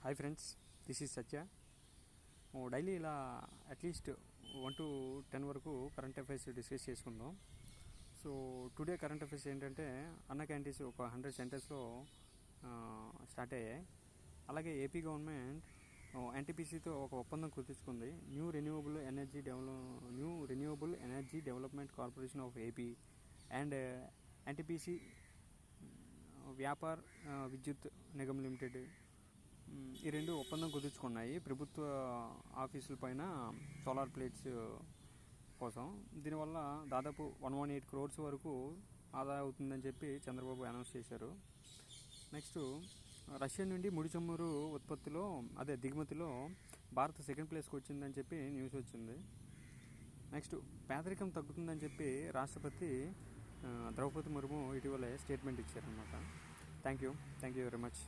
Hi friends, this is Satya. Daily ఇలా at least 1 to 10 వరకు current affairs discuss చేసుకుందాం. So today current affairs ఏంటంటే, అన్న క్యాంటీన్స్ ఒక 100 సెంటర్స్లో స్టార్ట్ అయ్యాయి. అలాగే ఏపీ గవర్నమెంట్ ఎన్టీపీసీతో ఒక ఒప్పందం కుదుర్చుకుంది. New renewable energy development corporation of AP and NTPC Vyapar Vidyut Nigam limited, ఈ రెండు ఒప్పందం కుదుర్చుకున్నాయి ప్రభుత్వ ఆఫీసుల పైన సోలార్ ప్లేట్స్ కోసం. దీనివల్ల దాదాపు 118 crores వరకు ఆదా అవుతుందని చెప్పి చంద్రబాబు అనౌన్స్ చేశారు. నెక్స్ట్, రష్యా నుండి ముడి చమురు ఉత్పత్తిలో దిగుమతిలో భారత్ సెకండ్ ప్లేస్కి వచ్చిందని చెప్పి న్యూస్ వచ్చింది. నెక్స్ట్, పేదరికం తగ్గుతుందని చెప్పి రాష్ట్రపతి ద్రౌపది ముర్ము ఇటీవలే స్టేట్మెంట్ ఇచ్చారనమాట. Thank you very much.